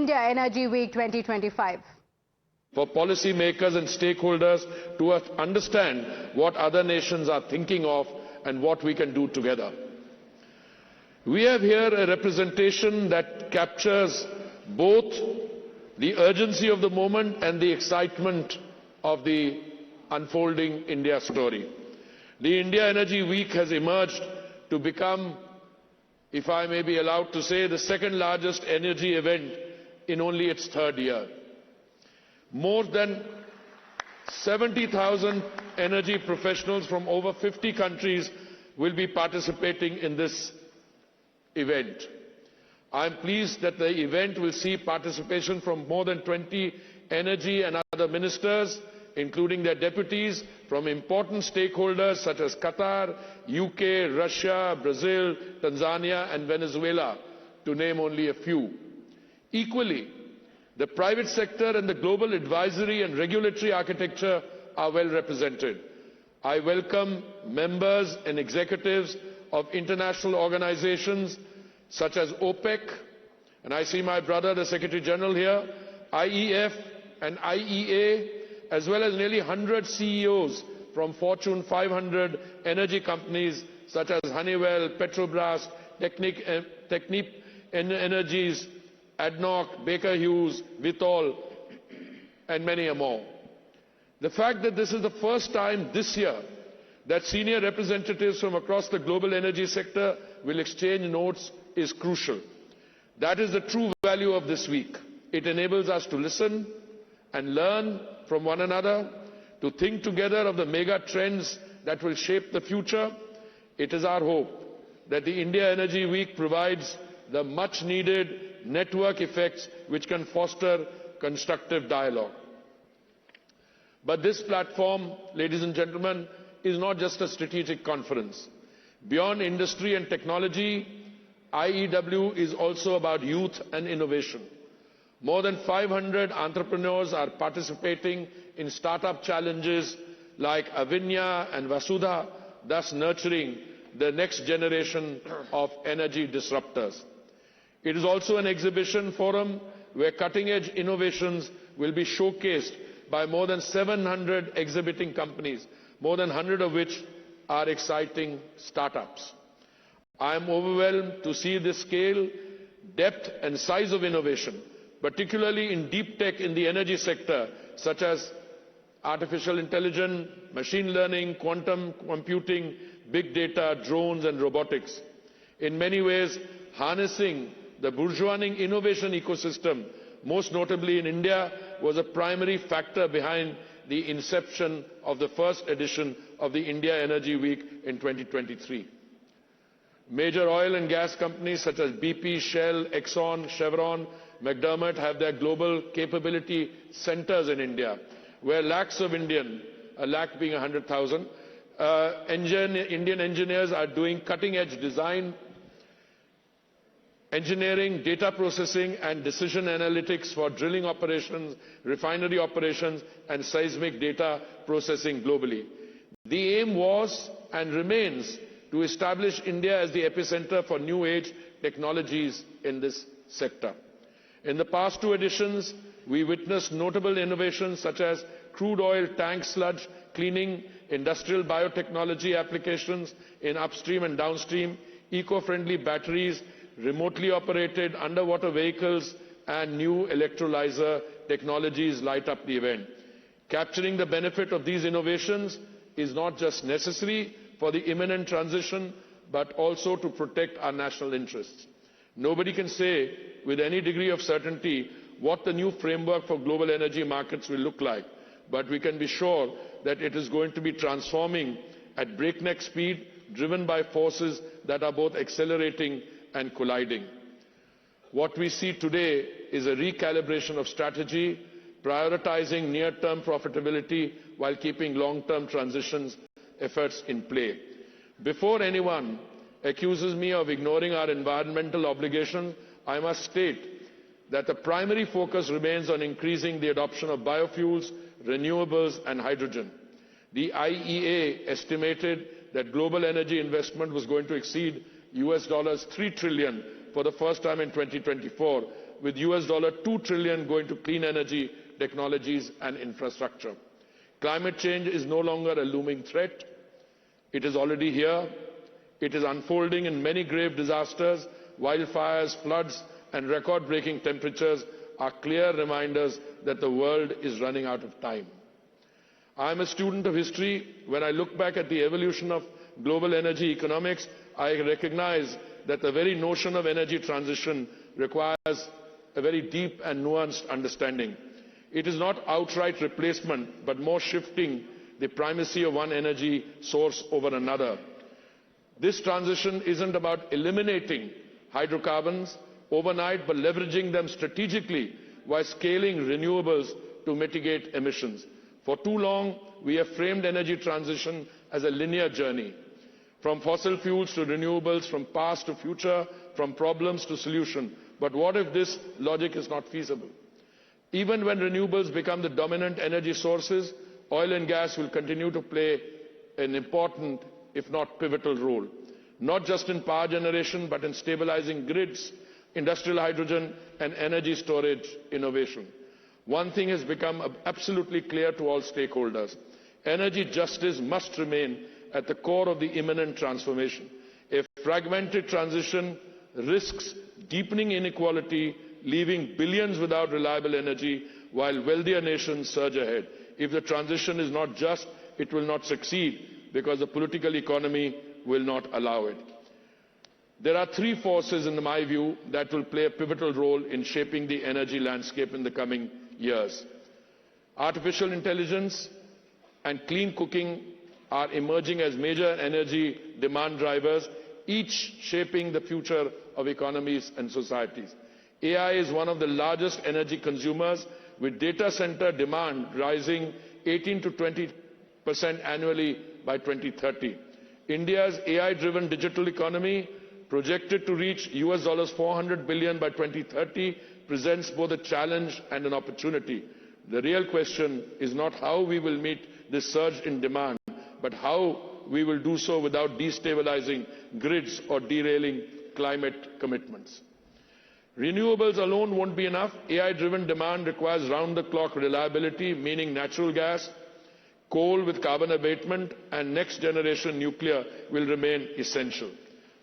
India Energy Week 2025. For policymakers and stakeholders to understand what other nations are thinking of and what we can do together. We have here a representation that captures both the urgency of the moment and the excitement of the unfolding India story. The India Energy Week has emerged to become, if I may be allowed to say, the second largest energy event in only its third year. More than 70,000 energy professionals from over 50 countries will be participating in this event. I am pleased that the event will see participation from more than 20 energy and other ministers, including their deputies, from important stakeholders such as Qatar, UK, Russia, Brazil, Tanzania and Venezuela, to name only a few. Equally, the private sector and the global advisory and regulatory architecture are well represented. I welcome members and executives of international organizations such as OPEC, and I see my brother, the Secretary General here, IEF and IEA, as well as nearly 100 CEOs from Fortune 500 energy companies such as Honeywell, Petrobras, Technip Energies, ADNOC, Baker Hughes, Vitol, and many more. The fact that this is the first time this year that senior representatives from across the global energy sector will exchange notes is crucial. That is the true value of this week. It enables us to listen and learn from one another, to think together of the mega trends that will shape the future. It is our hope that the India Energy Week provides the much needed network effects which can foster constructive dialogue. But this platform, ladies and gentlemen, is not just a strategic conference. Beyond industry and technology, IEW is also about youth and innovation. More than 500 entrepreneurs are participating in startup challenges like Avinya and Vasudha, thus nurturing the next generation of energy disruptors. It is also an exhibition forum where cutting-edge innovations will be showcased by more than 700 exhibiting companies, more than 100 of which are exciting startups. I am overwhelmed to see the scale, depth and size of innovation, particularly in deep tech in the energy sector, such as artificial intelligence, machine learning, quantum computing, big data, drones and robotics. In many ways, harnessing the burgeoning innovation ecosystem, most notably in India, was a primary factor behind the inception of the first edition of the India Energy Week in 2023. Major oil and gas companies such as BP, Shell, Exxon, Chevron, McDermott have their global capability centers in India, where lakhs of Indian, a lakh being 100,000, Indian engineers are doing cutting-edge design, engineering, data processing and decision analytics for drilling operations, refinery operations and seismic data processing globally. The aim was and remains to establish India as the epicenter for new age technologies in this sector. In the past two editions, we witnessed notable innovations such as crude oil tank sludge cleaning, industrial biotechnology applications in upstream and downstream, eco-friendly batteries, remotely operated underwater vehicles and new electrolyzer technologies light up the event. Capturing the benefit of these innovations is not just necessary for the imminent transition, but also to protect our national interests. Nobody can say with any degree of certainty what the new framework for global energy markets will look like, but we can be sure that it is going to be transforming at breakneck speed, driven by forces that are both accelerating and colliding. What we see today is a recalibration of strategy, prioritizing near-term profitability while keeping long-term transitions efforts in play. Before anyone accuses me of ignoring our environmental obligations, I must state that the primary focus remains on increasing the adoption of biofuels, renewables and hydrogen. The IEA estimated that global energy investment was going to exceed $3 trillion for the first time in 2024, with $2 trillion going to clean energy, technologies and infrastructure. Climate change is no longer a looming threat. It is already here. It is unfolding in many grave disasters. Wildfires, floods and record-breaking temperatures are clear reminders that the world is running out of time. I am a student of history. When I look back at the evolution of global energy economics, I recognize that the very notion of energy transition requires a very deep and nuanced understanding. It is not outright replacement, but more shifting the primacy of one energy source over another. This transition isn't about eliminating hydrocarbons overnight, but leveraging them strategically while scaling renewables to mitigate emissions. For too long, we have framed energy transition as a linear journey, from fossil fuels to renewables, from past to future, from problems to solution. But what if this logic is not feasible? Even when renewables become the dominant energy sources, oil and gas will continue to play an important, if not pivotal role, not just in power generation, but in stabilizing grids, industrial hydrogen and energy storage innovation. One thing has become absolutely clear to all stakeholders. Energy justice must remain at the core of the imminent transformation. A fragmented transition risks deepening inequality, leaving billions without reliable energy, while wealthier nations surge ahead. If the transition is not just, it will not succeed, because the political economy will not allow it. There are three forces, in my view, that will play a pivotal role in shaping the energy landscape in the coming years. Artificial intelligence and clean cooking are emerging as major energy demand drivers, each shaping the future of economies and societies. AI is one of the largest energy consumers, with data center demand rising 18 to 20% annually by 2030. India's AI-driven digital economy, projected to reach $400 billion by 2030, presents both a challenge and an opportunity. The real question is not how we will meet this surge in demand, but how we will do so without destabilizing grids or derailing climate commitments. Renewables alone won't be enough. AI-driven demand requires round-the-clock reliability, meaning natural gas, coal with carbon abatement and next-generation nuclear will remain essential.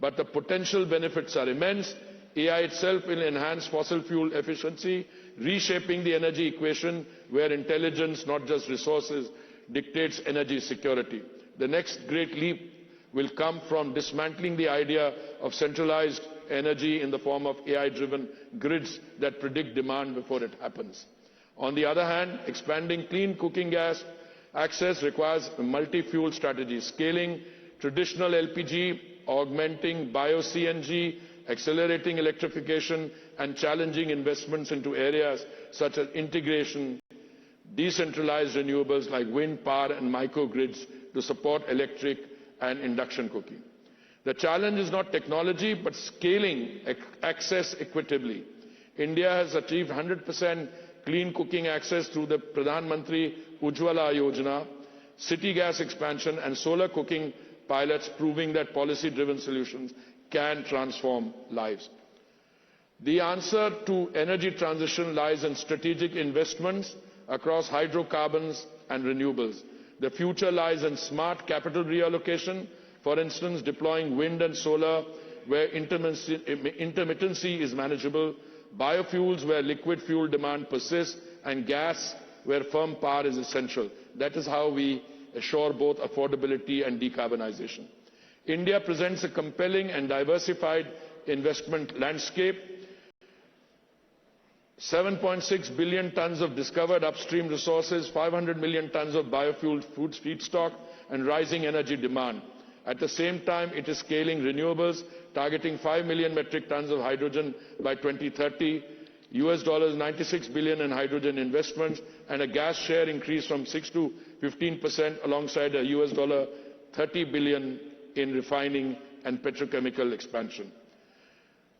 But the potential benefits are immense. AI itself will enhance fossil fuel efficiency, reshaping the energy equation where intelligence, not just resources, dictates energy security. The next great leap will come from dismantling the idea of centralized energy in the form of AI-driven grids that predict demand before it happens. On the other hand, expanding clean cooking gas access requires a multi-fuel strategy, scaling traditional LPG, augmenting bio-CNG, accelerating electrification and challenging investments into areas such as integration, decentralized renewables like wind power and microgrids to support electric and induction cooking. The challenge is not technology, but scaling access equitably. India has achieved 100% clean cooking access through the Pradhan Mantri Ujjwala Yojana, city gas expansion and solar cooking pilots, proving that policy-driven solutions can transform lives. The answer to energy transition lies in strategic investments across hydrocarbons and renewables. The future lies in smart capital reallocation, for instance, deploying wind and solar where intermittency is manageable, biofuels where liquid fuel demand persists, and gas where firm power is essential. That is how we assure both affordability and decarbonization. India presents a compelling and diversified investment landscape. 7.6 billion tons of discovered upstream resources, 500 million tons of biofuel food feedstock, and rising energy demand. At the same time, it is scaling renewables, targeting 5 million metric tons of hydrogen by 2030, $96 billion in hydrogen investments, and a gas share increase from 6 to 15% alongside a $30 billion in refining and petrochemical expansion.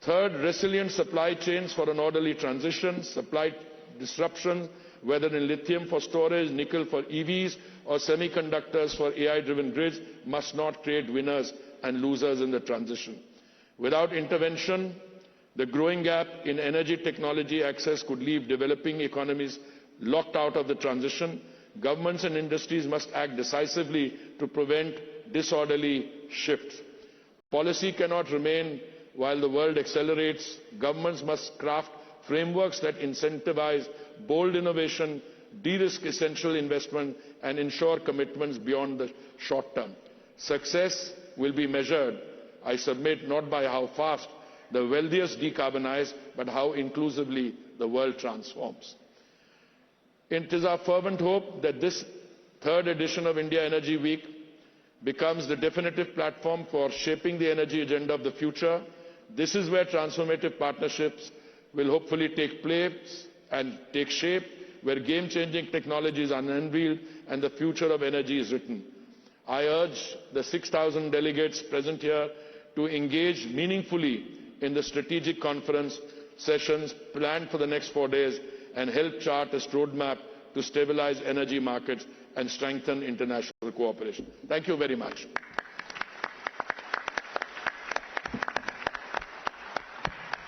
Third, resilient supply chains for an orderly transition. Supply disruption, whether in lithium for storage, nickel for EVs, or semiconductors for AI-driven grids, must not create winners and losers in the transition. Without intervention, The growing gap in energy technology access could leave developing economies locked out of the transition. Governments and industries must act decisively to prevent disorderly shifts. Policy cannot remain while the world accelerates. Governments must craft frameworks that incentivize bold innovation, de-risk essential investment and ensure commitments beyond the short term. Success will be measured, I submit, not by how fast the wealthiest decarbonize, but how inclusively the world transforms. It is our fervent hope that this third edition of India Energy Week becomes the definitive platform for shaping the energy agenda of the future. This is where transformative partnerships will hopefully take place and take shape, where game-changing technologies are unveiled and the future of energy is written. I urge the 6,000 delegates present here to engage meaningfully in the strategic conference sessions planned for the next 4 days and help chart a roadmap to stabilize energy markets and strengthen international cooperation. Thank you very much.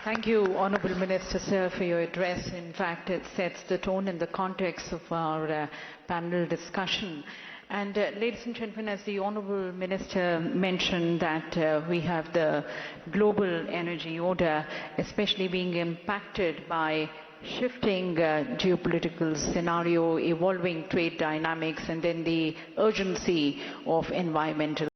Thank you, Honourable Minister, sir, for your address. In fact, it sets the tone and the context of our panel discussion. And ladies and gentlemen, as the Honourable Minister mentioned that we have the global energy order, especially being impacted by shifting geopolitical scenario, evolving trade dynamics, and then the urgency of environmental